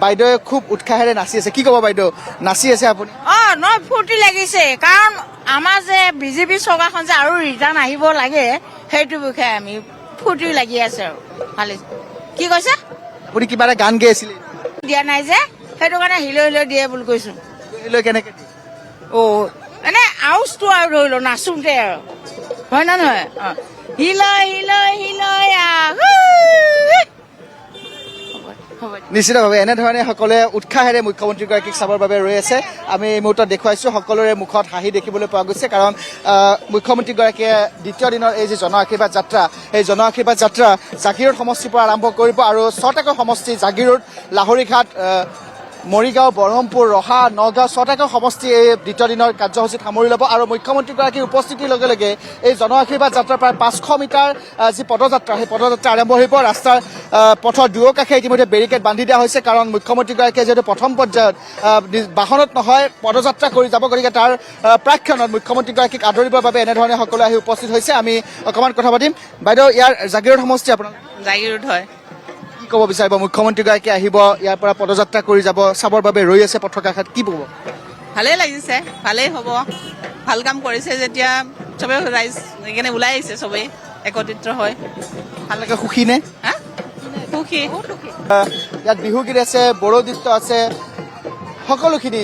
বাইদেৱে খুব উৎসাহেৰে নাচি আছে, কি ক'ব বাইদেউ, নাচি আছে আপুনি? নহয় ফূৰ্তি লাগিছে, কাৰণ আমাৰ যে বিজেপি চৰকাৰখন যে আৰু ৰিটাৰ্ণ আহিব লাগে সেইটো বিষয়ে আমি ফূৰ্তি লাগি আছে আৰু ভালে। কি কৈছে? আপুনি কিবা এটা গান গাই আছিলে, দিয়া নাই যে সেইটো কাৰণে হিলৈ হিলৈ দিয়ে বুলি কৈছো। লৈ কেনেকৈ দিয়ে? এনে আউজটো আৰু ধৰি লওঁ নাচোতে আৰু হয় না নহয়? হিলৈ হিলৈ হিলৈ নিশ্চিতভাৱে এনেধৰণে সকলোৱে উৎসাহেৰে মুখ্যমন্ত্ৰীগৰাকীক চাবৰ বাবে ৰৈ আছে। আমি এই মুহূৰ্তত দেখুৱাইছোঁ সকলোৰে মুখত হাঁহি দেখিবলৈ পোৱা গৈছে, কাৰণ মুখ্যমন্ত্ৰীগৰাকীয়ে দ্বিতীয় দিনৰ এই যি জন আশীৰ্বাদ যাত্ৰা, এই জন আশীৰ্বাদ যাত্ৰা জাগিৰোড সমষ্টিৰ পৰা আৰম্ভ কৰিব আৰু ছটাকৈ সমষ্টি জাগিৰোড, লাহৰীঘাট, মৰিগাঁও, বৰহমপুৰ, ৰহা, নগাঁও ছটাকৈ সমষ্টি এই দ্বিতীয় দিনৰ কাৰ্যসূচীত সামৰি ল'ব। আৰু মুখ্যমন্ত্ৰীগৰাকীৰ উপস্থিতিৰ লগে লগে এই জন আশীৰ্বাদ যাত্ৰা প্ৰায় 500 মিটাৰ যি পদযাত্ৰা, সেই পদযাত্ৰা আৰম্ভ হ'ব। ৰাস্তাৰ পথৰ দুয়োকাষে ইতিমধ্যে বেৰিকেড বান্ধি দিয়া হৈছে, কাৰণ মুখ্যমন্ত্ৰীগৰাকীয়ে যিহেতু প্ৰথম পৰ্যায়ত বাহনত নহয় পদযাত্ৰা কৰি যাব, গতিকে তাৰ প্ৰাক্ষণত মুখ্যমন্ত্ৰীগৰাকীক আদৰিবৰ বাবে এনেধৰণে সকলোৱে আহি উপস্থিত হৈছে। আমি অকণমান কথা পাতিম। বাইদেউ, ইয়াৰ জাগিৰোড সমষ্টি আপোনাৰ? জাগিৰোড হয়। কি ক'ব বিচাৰিব? মুখ্যমন্ত্ৰীগৰাকী আহিব, ইয়াৰ পৰা পদযাত্ৰা কৰি যাব, চাবৰ বাবে ৰৈ আছে পথৰ কাষত, কি ক'ব? ভালেই লাগিছে, ভালেই হ'ব। ভাল কাম কৰিছে যেতিয়া চবেই ৰাইজ সেইকাৰণে ওলাই আহিছে, চবেই একত্ৰিত হয়। ভাল লাগে, সুখী নে? সুখী। ইয়াত বিহুগীত আছে, বড়ো নৃত্য আছে, সকলোখিনি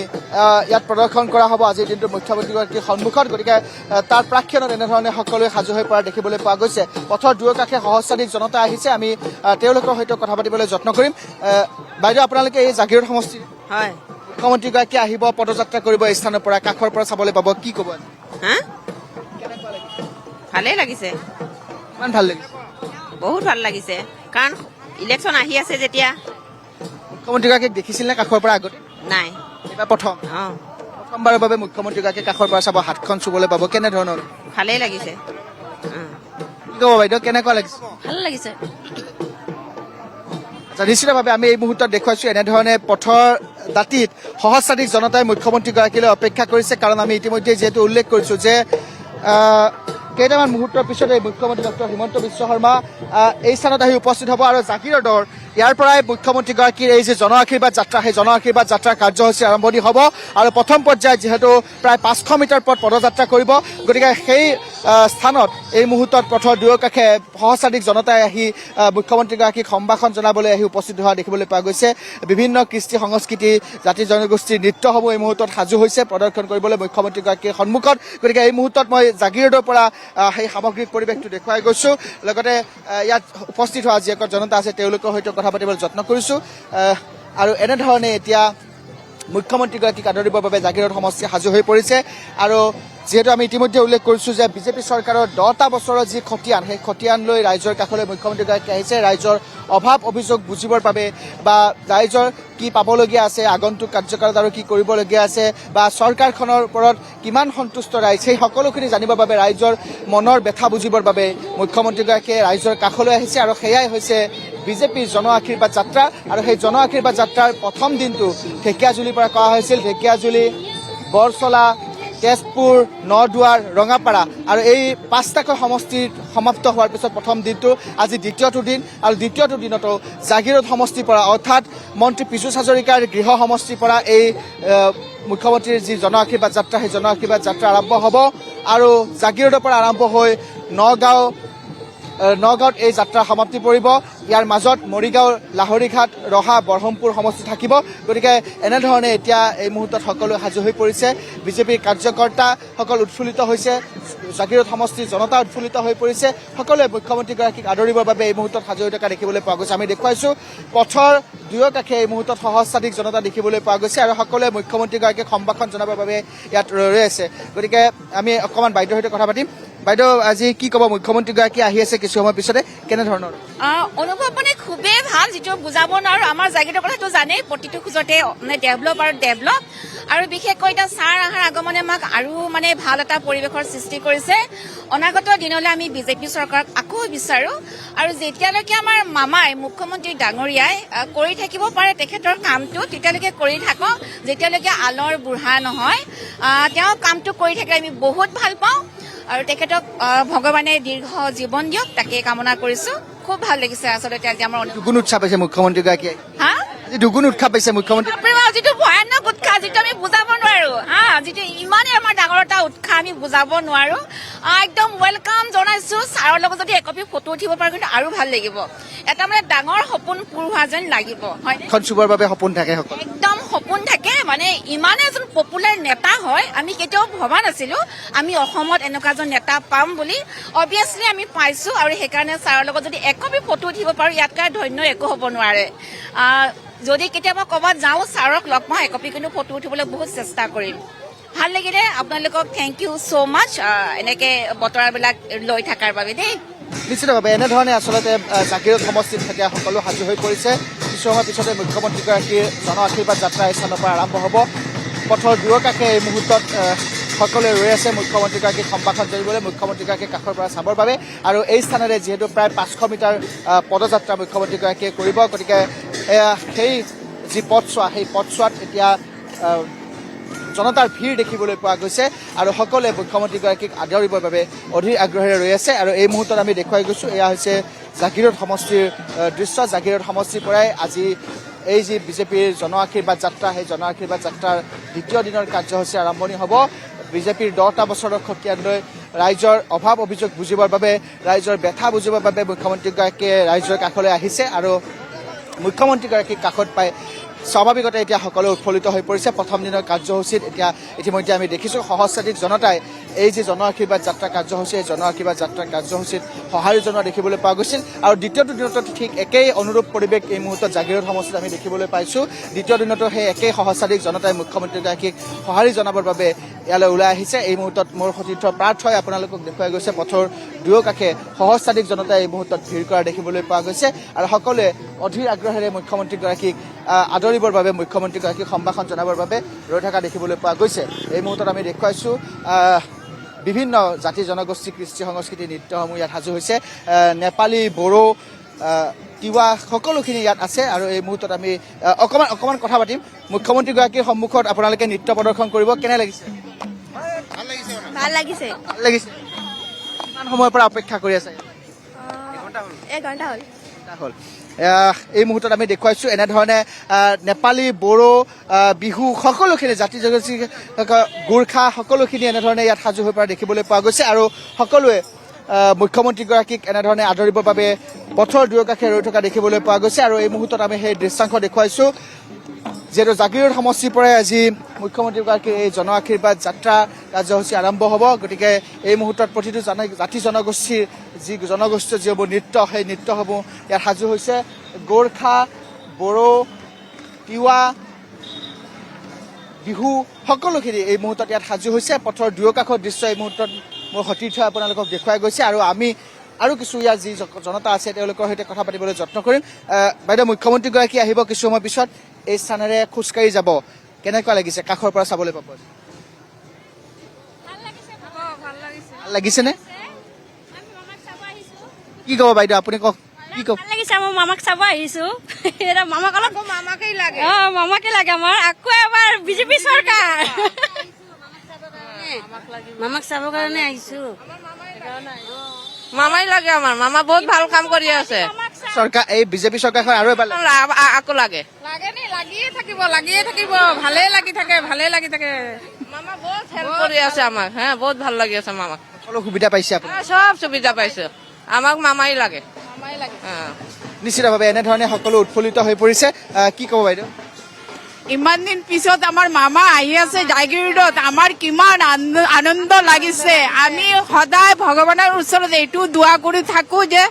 ইয়াত প্ৰদৰ্শন কৰা হ'ব আজিৰ দিনটোত মুখ্যমন্ত্ৰীগৰাকীৰ সন্মুখত। গতিকে তাৰ প্ৰাক্ষণত এনেধৰণে সকলোৱে সাজু হৈ পৰা দেখিবলৈ পোৱা গৈছে। পথৰ দুয়োকাষে সহস্ৰাধিক জনতা আহিছে। আমি তেওঁলোকৰ সৈতে কথা পাতিবলৈ যত্ন কৰিম। বাইদেউ, আপোনালোকে এই জাগিৰোড সমষ্টিৰ হয়। মুখ্যমন্ত্ৰীগৰাকী আহিব, পদযাত্ৰা কৰিব এই স্থানৰ পৰা, কাষৰ পৰা চাবলৈ পাব, কি ক'ব? ভালেই লাগিছে, ইমান ভাল লাগিছে? বহুত ভাল লাগিছে, কাৰণ ইলেকশ্যন আহি আছে যেতিয়া। মুখ্যমন্ত্ৰীগৰাকীক দেখিছিল নে কাষৰ পৰা আগতে? নাই, এইবাৰ প্ৰথমবাৰৰ বাবে মুখ্যমন্ত্ৰীগৰাকীক কাষৰ পৰা চাব, হাতখন চুবলৈ পাব, কেনেধৰণৰ? ভালেই লাগিছে। কি ক'ব বাইদেউ, কেনেকুৱা লাগিছে? ভাল লাগিছে। নিশ্চিতভাৱে আমি এই মুহূৰ্তত দেখুৱাইছোঁ এনেধৰণে পথৰ দাঁতিত সহস্ৰাধিক জনতাই মুখ্যমন্ত্ৰীগৰাকীলৈ অপেক্ষা কৰিছে, কাৰণ আমি ইতিমধ্যে যিহেতু উল্লেখ কৰিছোঁ যে কেইটামান মুহূৰ্তৰ পিছতে মুখ্যমন্ত্ৰী ডক্টৰ হিমন্ত বিশ্ব শৰ্মা এই স্থানত আহি উপস্থিত হ'ব। আৰু জাগিৰোডৰ ইয়াৰ পৰাই মুখ্যমন্ত্ৰীগৰাকীৰ এই যে জন আশীৰ্বাদ যাত্ৰা, সেই জন আশীৰ্বাদ যাত্ৰাৰ কাৰ্যসূচী আৰম্ভণি হ'ব। আৰু প্ৰথম পৰ্যায়ত যিহেতু প্ৰায় 500 মিটাৰ পথ পদযাত্ৰা কৰিব, গতিকে সেই স্থানত এই মুহূৰ্তত পথৰ দুয়োকাষে সহস্ৰাধিক জনতাই আহি মুখ্যমন্ত্ৰীগৰাকীক সম্ভাষণ জনাবলৈ আহি উপস্থিত হোৱা দেখিবলৈ পোৱা গৈছে। বিভিন্ন কৃষ্টি সংস্কৃতি, জাতি জনগোষ্ঠীৰ নৃত্যসমূহ এই মুহূৰ্তত সাজু হৈছে প্ৰদৰ্শন কৰিবলৈ মুখ্যমন্ত্ৰীগৰাকীৰ সন্মুখত। গতিকে এই মুহূৰ্তত মই জাগিৰোডৰ পৰা সেই সামগ্ৰিক পৰিৱেশটো দেখুৱাই গৈছোঁ, লগতে ইয়াত উপস্থিত হোৱা যিসকল জনতা আছে তেওঁলোকৰ সৈতে কথা পাতিবলৈ যত্ন কৰিছোঁ। আৰু এনেধৰণে এতিয়া মুখ্যমন্ত্ৰীগৰাকীক আদৰিবৰ বাবে জাগিৰোড সমষ্টি সাজু হৈ পৰিছে। আৰু যিহেতু আমি ইতিমধ্যে উল্লেখ কৰিছোঁ যে বিজেপি চৰকাৰৰ 10টা বছৰৰ যি খতিয়ান, সেই খতিয়ান লৈ ৰাইজৰ কাষলৈ মুখ্যমন্ত্ৰীগৰাকী আহিছে, ৰাইজৰ অভাৱ অভিযোগ বুজিবৰ বাবে, বা ৰাইজৰ কি পাবলগীয়া আছে, আগন্তুক কাৰ্যকালত আৰু কি কৰিবলগীয়া আছে, বা চৰকাৰখনৰ ওপৰত কিমান সন্তুষ্ট ৰাইজ, সেই সকলোখিনি জানিবৰ বাবে, ৰাইজৰ মনৰ ব্যথা বুজিবৰ বাবে মুখ্যমন্ত্ৰীগৰাকীয়ে ৰাইজৰ কাষলৈ আহিছে। আৰু সেয়াই হৈছে বিজেপিৰ জন আশীৰ্বাদ যাত্ৰা। আৰু সেই জন আশীৰ্বাদ যাত্ৰাৰ প্ৰথম দিনটো ঢেকীয়াজুলিৰ পৰা কৰা হৈছিল। ঢেকীয়াজুলি, বৰচলা, তেজপুৰ, নদুৱাৰ, ৰঙাপাৰা আৰু এই 5টাকৈ সমষ্টিত সমাপ্ত হোৱাৰ পিছত প্ৰথম দিনটো আজি দ্বিতীয়টো দিন। আৰু দ্বিতীয়টো দিনতো জাগিৰোড সমষ্টিৰ পৰা, অৰ্থাৎ মন্ত্ৰী পীযুষ হাজৰিকাৰ গৃহ সমষ্টিৰ পৰা এই মুখ্যমন্ত্ৰীৰ যি জন আশীৰ্বাদ যাত্ৰা, সেই জন আশীৰ্বাদ যাত্ৰা আৰম্ভ হ'ব। আৰু জাগিৰোডৰ পৰা আৰম্ভ হৈ নগাঁৱত এই যাত্ৰাৰ সমাপ্তি পৰিব। ইয়াৰ মাজত মৰিগাঁও, লাহৰীঘাট, ৰহা, বৰহমপুৰ সমষ্টি থাকিব। গতিকে এনেধৰণে এতিয়া এই মুহূৰ্তত সকলোৱে সাজু হৈ পৰিছে। বিজেপিৰ কাৰ্যকৰ্তাসকল উৎফুল্লিত হৈছে, জাগিৰোড সমষ্টিৰ জনতা উৎফুল্লিত হৈ পৰিছে। সকলোৱে মুখ্যমন্ত্ৰীগৰাকীক আদৰিবৰ বাবে এই মুহূৰ্তত সাজু হৈ থকা দেখিবলৈ পোৱা গৈছে। আমি দেখুৱাইছোঁ পথৰ দুয়োকাষে এই মুহূৰ্তত সহস্ৰাধিক জনতা দেখিবলৈ পোৱা গৈছে, আৰু সকলোৱে মুখ্যমন্ত্ৰীগৰাকীক সম্ভাষণ জনাবৰ বাবে ইয়াত ৰৈ আছে। গতিকে আমি অকণমান বাইদেউৰ সৈতে কথা পাতিম। বাইদেউ, আজি কি ক'ব? মুখ্যমন্ত্ৰীগৰাকী আহি আছে কিছু সময় পিছতে, কেনেধৰণৰ অনুভৱ? মানে খুবেই ভাল, যিটো বুজাব নোৱাৰো। আমাৰ জাগিৰোডৰ কথাটো জানেই, প্ৰতিটো খোজতে মানে ডেভেলপ আৰু বিশেষকৈ এতিয়া ছাৰ অহাৰ আগমনে আমাক আৰু মানে ভাল এটা পৰিৱেশৰ সৃষ্টি কৰিছে। অনাগত দিনলৈ আমি বিজেপি চৰকাৰক আকৌ বিচাৰো। আৰু যেতিয়ালৈকে আমাৰ মামাই, মুখ্যমন্ত্ৰী ডাঙৰীয়াই কৰি থাকিব পাৰে তেখেতৰ কামটো, তেতিয়ালৈকে কৰি থাকক। যেতিয়ালৈকে আলৰ বুঢ়া নহয়, তেওঁ কামটো কৰি থাকিলে আমি বহুত ভাল পাওঁ। আৰু তেখেতক ভগৱানে দীৰ্ঘ জীৱন দিয়ক, তাকে কামনা কৰিছো। খুব ভাল লাগিছে আচলতে আজি আমাৰ গুণ উৎসৱ হৈছে মুখ্যমন্ত্ৰীগৰাকীয়ে। দুগুণ উৎসাহ পাইছে মুখ্যমন্ত্ৰী যিটো ভয়ানক উৎসাহ যিটো আমি বুজাব নোৱাৰো হা যিটো ইমানেই আমাৰ ডাঙৰ এটা উৎসাহ আমি বুজাব নোৱাৰো একদম ৱেলকাম জনাইছো ছাৰৰ লগত যদি একপি ফটো উঠিব পাৰো কিন্তু আৰু ভাল লাগিব এটা মানে ডাঙৰ সপোন পূৰ হোৱা যেন লাগিব হয় এখন চুবৰ বাবে সপোন থাকে সকলো একদম সপোন থাকে মানে ইমানে এজন পপুলাৰ নেতা হয় আমি কেতিয়াও ভবা নাছিলো আমি অসমত এনেকুৱা এজন নেতা পাম বুলি অবভিয়াছলি আমি পাইছো আৰু সেইকাৰণে ছাৰৰ লগত যদি একপি ফটো উঠিব পাৰো ইয়াতকৈ ধন্য একো হ'ব নোৱাৰে যদি কেতিয়াবা ক'ৰবাত যাওঁ ছাৰক লগ পাওঁ একপি কিন্তু ফটো উঠিবলৈ বহুত চেষ্টা কৰিম ভাল লাগিলে আপোনালোকক থেংক ইউ ছ' মাছ এনেকৈ বতৰাবিলাক লৈ থকাৰ বাবে দেই নিশ্চিতভাৱে এনেধৰণে আচলতে জাগিৰোড সমষ্টিত এতিয়া সকলো সাজু হৈ পৰিছে কিছু সময়ৰ পিছতে মুখ্যমন্ত্ৰীগৰাকীৰ জন আশীৰ্বাদ যাত্ৰা এই স্থানৰ পৰা আৰম্ভ হ'ব পথৰ দুয়োকাষে এই মুহূৰ্তত সকলোৱে ৰৈ আছে মুখ্যমন্ত্ৰীগৰাকীক সম্ভাষণ জনাবলৈ মুখ্যমন্ত্ৰীগৰাকীক কাষৰ পৰা চাবৰ বাবে আৰু এই স্থানেৰে যিহেতু প্ৰায় 500 মিটাৰ পদযাত্ৰা মুখ্যমন্ত্ৰীগৰাকীয়ে কৰিব গতিকে সেই যি পথছোৱা সেই পথছোৱাত এতিয়া জনতাৰ ভিৰ দেখিবলৈ পোৱা গৈছে আৰু সকলোৱে মুখ্যমন্ত্ৰীগৰাকীক আদৰিবৰ বাবে অধীৰ আগ্ৰহেৰে ৰৈ আছে আৰু এই মুহূৰ্তত আমি দেখুৱাই গৈছোঁ এয়া হৈছে জাগিৰোড সমষ্টিৰ দৃশ্য জাগিৰোড সমষ্টিৰ পৰাই আজি এই যি বিজেপিৰ জন আশীৰ্বাদ যাত্ৰা সেই জন আশীৰ্বাদ যাত্ৰাৰ দ্বিতীয় দিনৰ কাৰ্যসূচী আৰম্ভণি হ'ব বিজেপিৰ 10টা বছৰৰ খতিয়ান লৈ ৰাইজৰ অভাৱ অভিযোগ বুজিবৰ বাবে ৰাইজৰ ব্যথা বুজিবৰ বাবে মুখ্যমন্ত্ৰীগৰাকীয়ে ৰাইজৰ কাষলৈ আহিছে আৰু মুখ্যমন্ত্ৰীগৰাকীক কাষত পাই স্বাভাৱিকতে এতিয়া সকলো উৎফুল্লিত হৈ পৰিছে প্ৰথম দিনৰ কাৰ্যসূচীত এতিয়া ইতিমধ্যে আমি দেখিছোঁ সহস্ৰাধিক জনতাই এই যি জন আশীৰ্বাদ যাত্ৰা কাৰ্যসূচী এই জন আশীৰ্বাদ যাত্ৰা কাৰ্যসূচীত সঁহাৰি জনোৱা দেখিবলৈ পোৱা গৈছিল আৰু দ্বিতীয়টো দিনতো ঠিক একেই অনুৰূপ পৰিৱেশ এই মুহূৰ্তত জাগিৰোড সমষ্টিত আমি দেখিবলৈ পাইছোঁ দ্বিতীয় দিনতো সেই একেই সহস্ৰাধিক জনতাই মুখ্যমন্ত্ৰীগৰাকীক সঁহাৰি জনাবৰ বাবে ইয়ালৈ ওলাই আহিছে এই মুহূৰ্তত মোৰ সতীৰ্থ প্ৰাৰ্থই আপোনালোকক দেখুৱাই গৈছে পথৰ দুয়োকাষে সহস্ৰাধিক জনতাই এই মুহূৰ্তত ভিৰ কৰা দেখিবলৈ পোৱা গৈছে আৰু সকলোৱে অধীৰ আগ্ৰহেৰে মুখ্যমন্ত্ৰীগৰাকীক আদৰিবৰ বাবে মুখ্যমন্ত্ৰীগৰাকীক সম্ভাষণ জনাবৰ বাবে ৰৈ থকা দেখিবলৈ পোৱা গৈছে এই মুহূৰ্তত আমি দেখুৱাইছোঁ বিভিন্ন জাতি জনগোষ্ঠী কৃষ্টি সংস্কৃতি নৃত্যসমূহ ইয়াত সাজু হৈছে নেপালী বড়ো তিৱা সকলোখিনি ইয়াত আছে আৰু এই মুহূৰ্তত আমি অকণমান কথা পাতিম মুখ্যমন্ত্ৰীগৰাকীৰ সন্মুখত আপোনালোকে নৃত্য প্ৰদৰ্শন কৰিব কেনে লাগিছে ভাল লাগিছে কিমান সময়ৰ পৰা অপেক্ষা কৰি আছে এঘণ্টা হ'ল এই মুহূৰ্তত আমি দেখুৱাইছোঁ এনেধৰণে নেপালী বড়ো বিহু সকলোখিনি জাতি জনগোষ্ঠী গোৰ্খা সকলোখিনি এনেধৰণে ইয়াত সাজু হৈ পৰা দেখিবলৈ পোৱা গৈছে আৰু সকলোৱে মুখ্যমন্ত্ৰীগৰাকীক এনেধৰণে আদৰিবৰ বাবে পথৰ দুয়োকাষে ৰৈ থকা দেখিবলৈ পোৱা গৈছে আৰু এই মুহূৰ্তত আমি সেই দৃশ্যাংশ দেখুৱাইছোঁ যিহেতু জাগিৰোড সমষ্টিৰ পৰাই আজি মুখ্যমন্ত্ৰীগৰাকীৰ এই জন আশীৰ্বাদ যাত্ৰা কাৰ্যসূচী আৰম্ভ হ'ব গতিকে এই মুহূৰ্তত প্ৰতিটো জাতি জনগোষ্ঠীৰ জনগোষ্ঠীৰ যিবোৰ নৃত্য সেই নৃত্যসমূহ ইয়াত সাজু হৈছে গোৰ্খা বড়ো তিৱা বিহু সকলোখিনি এই মুহূৰ্তত ইয়াত সাজু হৈছে পথৰ দুয়োকাষৰ দৃশ্য এই মুহূৰ্তত মোৰ সতীৰ্থই আপোনালোকক দেখুৱাই গৈছে আৰু আমি আৰু কিছু ইয়াৰ যি জনতা আছে তেওঁলোকৰ সৈতে কথা পাতিবলৈ যত্ন কৰিম বাইদেউ মুখ্যমন্ত্ৰীগৰাকী আহিব কিছু সময় পিছত এই স্থানেৰে খোজকাঢ়ি যাব কেনেকুৱা লাগিছে কাষৰ পৰা চাবলৈ পাব ভাল লাগিছেনে কি ক'ব বাইদেউ আপুনি কওক কি ক'ব ভাল লাগিছে মই মামাক চাব আহিছো মামাক অলপ মামাকেই লাগে মামাকে লাগে আমাৰ আকৌ এবাৰ বিজেপি চৰকাৰ মামাক চাবৰ কাৰণে আহিছো মামাই লাগে আমাৰ মামা বহুত ভাল কাম কৰি আছে চৰকাৰ এই বিজেপি চৰকাৰখন আৰু এবাৰ আকৌ লাগে লাগিয়ে থাকিব ভালে লাগি থাকে মামা বহুত হেল্প কৰি আছে আমাক বহুত ভাল লাগি আছে মামাক সকলো সুবিধা পাইছে আপুনি চব সুবিধা পাইছে আমাক মামাই লাগে নিশ্চিতভাৱে এনেধৰণে সকলো উৎফুল্লিত হৈ পৰিছে কি ক'ব বাইদেউ ইমান দিন পিছত আমাৰ মামা আহি আছে জাগিৰোডত আমাৰ কিমান আনন্দ লাগিছে আমি সদায় ভগৱানৰ ওচৰত এইটো দোৱা কৰি থাকো যে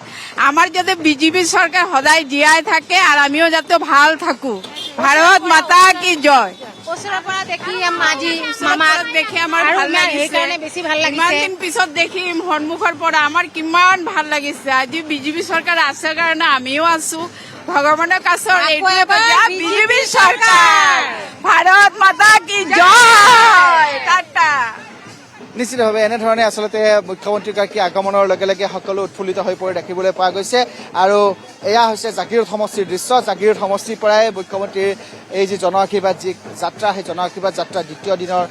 আমাৰ যাতে বিজেপি চৰকাৰ সদায় জীয়াই থাকে আৰু আমিও যাতে ভাল থাকো ভাৰত মাতা কি জয় ওচৰৰ পৰা দেখি আজি মামাক দেখি আমাৰ ভাল লাগিছে সেইকাৰণে বেছি ভাল ইমান লাগিছে দিন পিছত দেখিম সন্মুখৰ পৰা আমাৰ কিমান ভাল লাগিছে আজি বিজেপি চৰকাৰ আছে কাৰণে আমিও আছো ভগৱানৰ কাছৰ বিজেপি চৰকাৰ ভাৰত মাতা কি জয় টাটা নিশ্চিতভাৱে এনেধৰণে আচলতে মুখ্যমন্ত্ৰীগৰাকী আগমনৰ লগে লগে সকলো উৎফুল্লিত হৈ পৰি দেখিবলৈ পোৱা গৈছে আৰু এয়া হৈছে জাগিৰোড সমষ্টিৰ দৃশ্য জাগিৰোড সমষ্টিৰ পৰাই মুখ্যমন্ত্ৰীৰ এই যি জন আশীৰ্বাদ যি যাত্ৰা সেই জন আশীৰ্বাদ যাত্ৰা দ্বিতীয় দিনৰ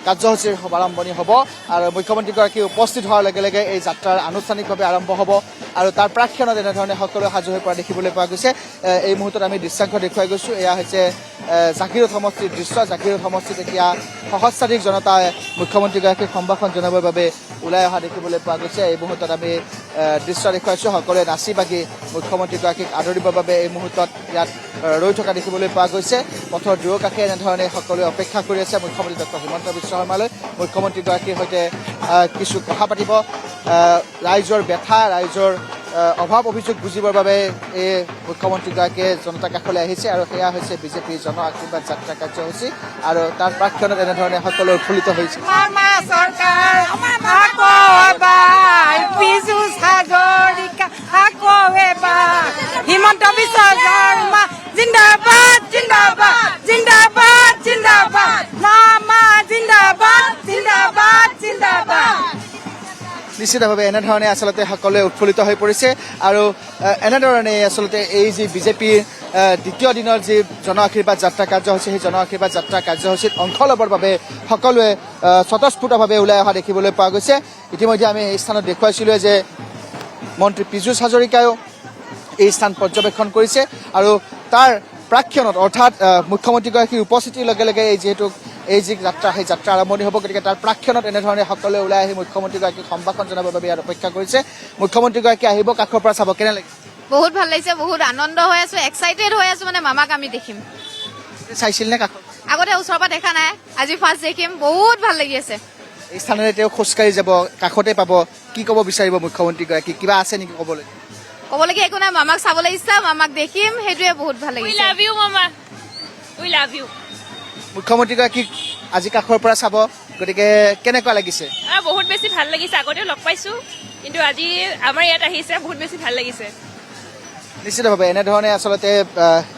কাৰ্যসূচীৰ শুভাৰম্ভণি হ'ব আৰু মুখ্যমন্ত্ৰীগৰাকী উপস্থিত হোৱাৰ লগে লগে এই যাত্ৰাৰ আনুষ্ঠানিকভাৱে আৰম্ভ হ'ব আৰু তাৰ প্ৰাক্ষণত এনেধৰণে সকলোৱে সাজু হৈ পৰা দেখিবলৈ পোৱা গৈছে। এই মুহূৰ্তত আমি দৃশ্যাংশ দেখুৱাই গৈছোঁ। এয়া হৈছে জাগিৰোড সমষ্টিৰ দৃশ্য। জাগিৰোড সমষ্টিত এতিয়া সহস্ৰাধিক জনতাই মুখ্যমন্ত্ৰীগৰাকীক সম্ভাষণ জনাবৰ বাবে ওলাই অহা দেখিবলৈ পোৱা গৈছে। এই মুহূৰ্তত আমি দৃশ্য দেখুৱাইছোঁ। সকলোৱে নাচি বাগি মুখ্যমন্ত্ৰীগৰাকীক আদৰিবৰ বাবে এই মুহূৰ্তত ইয়াত ৰৈ থকা দেখিবলৈ পোৱা গৈছে। পথৰ দুয়োকাষে এনেধৰণে সকলোৱে অপেক্ষা কৰি আছে মুখ্যমন্ত্ৰী ডক্টৰ হিমন্ত বিশ্ব শৰ্মালৈ। মুখ্যমন্ত্ৰীগৰাকীৰ সৈতে কিছু কথা পাতিব। ৰাইজৰ ব্যথা, ৰাইজৰ অভাৱ অভিযোগ বুজিবৰ বাবে এই মুখ্যমন্ত্ৰীগৰাকীয়ে জনতা কাষলৈ আহিছে আৰু সেয়া হৈছে বিজেপিৰ জন আশীৰ্বাদ যাত্ৰা কাৰ্যসূচী আৰু তাৰ প্ৰাক্ষণত এনেধৰণে সকলো উৎফুল্লিত হৈছে। হিমন্ত বিশ্ব শৰ্মা জিন্দাবাদ জিন্দাবাদ জিন্দাবাদ জিন্দাবাদ মামা জিন্দাবাদ জিন্দাবাদ জিন্দাবাদ। নিশ্চিতভাৱে এনেধৰণে আচলতে সকলোৱে উৎফুল্লিত হৈ পৰিছে আৰু এনেধৰণে আচলতে এই যি বিজেপিৰ দ্বিতীয় দিনৰ যি জন আশীৰ্বাদ যাত্ৰা কাৰ্যসূচী, সেই জন আশীৰ্বাদ যাত্ৰা কাৰ্যসূচীত অংশ ল'বৰ বাবে সকলোৱে স্বতঃস্ফূৰ্তভাৱে ওলাই অহা দেখিবলৈ পোৱা গৈছে। ইতিমধ্যে আমি এই স্থানত দেখুৱাইছিলোঁ যে মন্ত্ৰী পীযুষ হাজৰিকায়ো এই স্থান পৰ্যবেক্ষণ কৰিছে আৰু তাৰ প্ৰাক্ষণত অৰ্থাৎ মুখ্যমন্ত্ৰীগৰাকীৰ উপস্থিতিৰ লগে লগে যিহেতু এই যি যাত্ৰা, সেই যাত্ৰা আৰম্ভণি হ'ব। গতিকে তাৰ প্ৰাক্ষণত এনেধৰণে সকলোৱে ওলাই আহি মুখ্যমন্ত্ৰীগৰাকীক সম্ভাষণ জনাবৰ বাবে ইয়াত অপেক্ষা কৰিছে। মুখ্যমন্ত্ৰীগৰাকী আহিব, কাষৰ পৰা চাব। কেনে লাগিছে? বহুত ভাল লাগিছে, বহুত আনন্দ হৈ আছো, এক্সাইটেড হৈ আছো, মানে মামাক আমি দেখিম। চাইছিল নে কাষত? আগতে ওচৰৰ পৰা দেখা নাই, আজি ফাৰ্ষ্ট দেখিম, বহুত ভাল লাগি আছে। এই স্থানেৰে তেওঁ খোজকাঢ়ি যাব, কাষতে পাব। কি ক'ব বিচাৰিব মুখ্যমন্ত্ৰীগৰাকী? কিবা আছে নেকি ক'বলৈ? ক'বলগীয়া একো নাই, মামাক চাবলৈ ইচ্ছা, মামাক দেখিম, সেইটোৱে বহুত ভাল লাগিছে। লাভ ইউ মামা, উই লাভ ইউ। মুখ্যমন্ত্ৰীগৰাকীক আজি কাষৰ পৰা চাব, গতিকে কেনেকুৱা লাগিছে? বহুত বেছি ভাল লাগিছে। আগতেও লগ পাইছোঁ, কিন্তু আজি আমাৰ ইয়াত আহিছে, বহুত বেছি ভাল লাগিছে। নিশ্চিতভাৱে এনেধৰণে আচলতে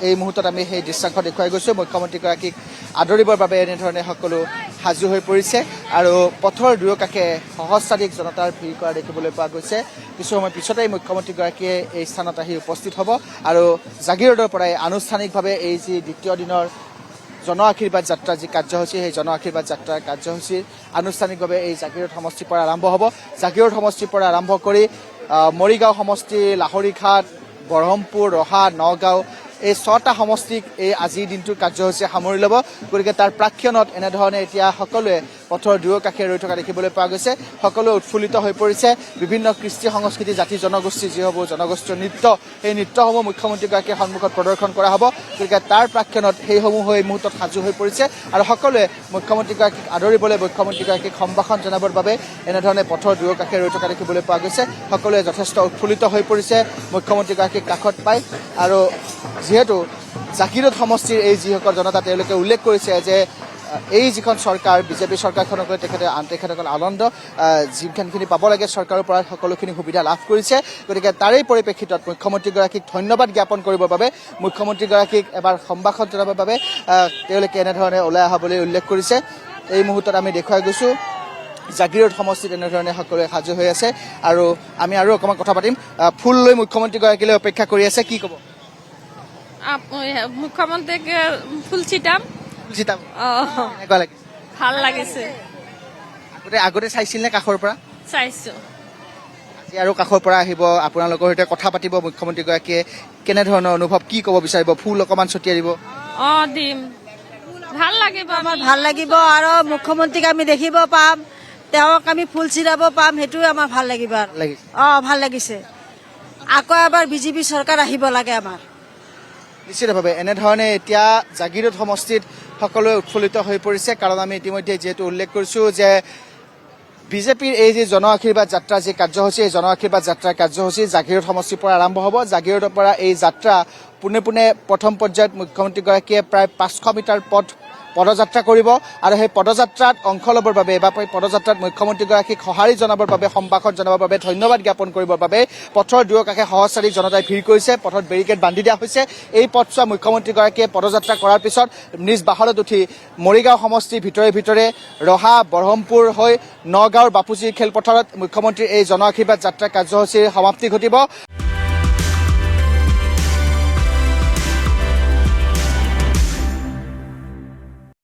এই মুহূৰ্তত আমি সেই দৃশ্যাংশ দেখুৱাই গৈছোঁ। মুখ্যমন্ত্ৰীগৰাকীক আদৰিবৰ বাবে এনেধৰণে সকলো সাজু হৈ পৰিছে আৰু পথৰ দুয়োকাষে সহস্ৰাধিক জনতাৰ ভিৰ কৰা দেখিবলৈ পোৱা গৈছে। কিছু সময় পিছতেই মুখ্যমন্ত্ৰীগৰাকীয়ে এই স্থানত আহি উপস্থিত হ'ব আৰু জাগিৰোডৰ পৰাই আনুষ্ঠানিকভাৱে এই যি দ্বিতীয় দিনৰ জন আশীৰ্বাদ যাত্ৰা যি কাৰ্যসূচী, সেই জন আশীৰ্বাদ যাত্ৰাৰ কাৰ্যসূচী আনুষ্ঠানিকভাৱে এই জাগিৰোড সমষ্টিৰ পৰা আৰম্ভ হ'ব। জাগিৰোড সমষ্টিৰ পৰা আৰম্ভ কৰি মৰিগাঁও সমষ্টি, লাহৰীঘাট, বৰহমপুৰ, ৰহা, নগাঁও, এই 6টা সমষ্টিক এই আজিৰ দিনটোৰ কাৰ্যসূচীয়ে সামৰি ল'ব। গতিকে তাৰ প্ৰাক্ষণত এনেধৰণে এতিয়া সকলোৱে পথৰ দুয়োকাষে ৰৈ থকা দেখিবলৈ পোৱা গৈছে। সকলোৱে উৎফুল্লিত হৈ পৰিছে। বিভিন্ন কৃষ্টি সংস্কৃতি, জাতি জনগোষ্ঠী যিসমূহ জনগোষ্ঠীয় নৃত্য, সেই নৃত্যসমূহ মুখ্যমন্ত্ৰীগৰাকীৰ সন্মুখত প্ৰদৰ্শন কৰা হ'ব। গতিকে তাৰ প্ৰাক্ষণত সেইসমূহ এই মুহূৰ্তত সাজু হৈ পৰিছে আৰু সকলোৱে মুখ্যমন্ত্ৰীগৰাকীক আদৰিবলৈ, মুখ্যমন্ত্ৰীগৰাকীক সম্ভাষণ জনাবৰ বাবে এনেধৰণে পথৰ দুয়োকাষে ৰৈ থকা দেখিবলৈ পোৱা গৈছে। সকলোৱে যথেষ্ট উৎফুল্লিত হৈ পৰিছে মুখ্যমন্ত্ৰীগৰাকীক কাষত পাই। আৰু যিহেতু জাগিৰোড সমষ্টিৰ এই যিসকল জনতা, তেওঁলোকে উল্লেখ কৰিছে যে এই যিখন চৰকাৰ, বিজেপি চৰকাৰখনক লৈ তেখেতসকল আনন্দ, যিমানখিনি পাব লাগে চৰকাৰৰ পৰা সকলোখিনি সুবিধা লাভ কৰিছে। গতিকে তাৰেই পৰিপ্ৰেক্ষিতত মুখ্যমন্ত্ৰীগৰাকীক ধন্যবাদ জ্ঞাপন কৰিবৰ বাবে, মুখ্যমন্ত্ৰীগৰাকীক এবাৰ সম্ভাষণ জনাবৰ বাবে তেওঁলোকে এনেধৰণে ওলাই অহাবলৈ উল্লেখ কৰিছে। এই মুহূৰ্তত আমি দেখুৱাই গৈছোঁ জাগিৰোড সমষ্টিত এনেধৰণে সকলোৱে সাজু হৈ আছে আৰু আমি আৰু অকণমান কথা পাতিম। ফুল লৈ মুখ্যমন্ত্ৰীগৰাকীলৈ অপেক্ষা কৰি আছে, কি ক'ব? মুখ্যমন্ত্ৰীক ফুল ছিটাম। কেনেকুৱা লাগিছে? ভাল লাগিছে। আগতে চাইছিল নে কাষৰ পৰা? চাইছোঁ। আজি আৰু কাষৰ পৰা আহিব, আপোনালোকৰ সৈতে কথা পাতিব মুখ্যমন্ত্ৰীগৰাকীয়ে। কেনেধৰণৰ অনুভৱ, কি ক'ব বিচাৰিব? ফুল অকণমান ছটিয়াই দিব। দিম, ভাল লাগিব, আমাৰ ভাল লাগিব আৰু মুখ্যমন্ত্ৰীক আমি দেখিব পাম, তেওঁক আমি ফুল চিৰাব পাম, সেইটোৱে আমাৰ ভাল লাগিব। ভাল লাগিছে। আকৌ এবাৰ বিজেপি চৰকাৰ আহিব লাগে আমাৰ। নিশ্চিতভাৱে এনেধৰণে এতিয়া জাগিৰোড সমষ্টিত সকলোৱে উৎফুল্লিত হৈ পৰিছে, কাৰণ আমি ইতিমধ্যে যিহেতু উল্লেখ কৰিছোঁ যে বিজেপিৰ এই যি জন আশীৰ্বাদ যাত্ৰা যি কাৰ্যসূচী, এই জন আশীৰ্বাদ যাত্ৰাৰ কাৰ্যসূচী জাগিৰোড সমষ্টিৰ পৰা আৰম্ভ হ'ব। জাগিৰোডৰ পৰা এই যাত্ৰা পোনে পোনে প্ৰথম পৰ্যায়ত মুখ্যমন্ত্ৰীগৰাকীয়ে প্ৰায় 500 মিটাৰ পদযাত্ৰা কৰিব আৰু সেই পদযাত্ৰাত অংশ ল'বৰ বাবে বা পদযাত্ৰাত মুখ্যমন্ত্ৰীগৰাকীক সঁহাৰি জনাবৰ বাবে, সম্ভাষণ জনাবৰ বাবে, ধন্যবাদ জ্ঞাপন কৰিবৰ বাবে পথৰ দুয়োকাষে সহস্ৰাধিক জনতাই ভিৰ কৰিছে। পথত বেৰিকেড বান্ধি দিয়া হৈছে। এই পথছোৱা মুখ্যমন্ত্ৰীগৰাকীয়ে পদযাত্ৰা কৰাৰ পিছত নিজ বাহনত উঠি মৰিগাঁও সমষ্টিৰ ভিতৰে ভিতৰে ৰহা, বৰহমপুৰ হৈ নগাঁৱৰ বাপুজী খেলপথাৰত মুখ্যমন্ত্ৰীৰ এই জন আশীৰ্বাদ যাত্ৰা কাৰ্যসূচীৰ সমাপ্তি ঘটিব।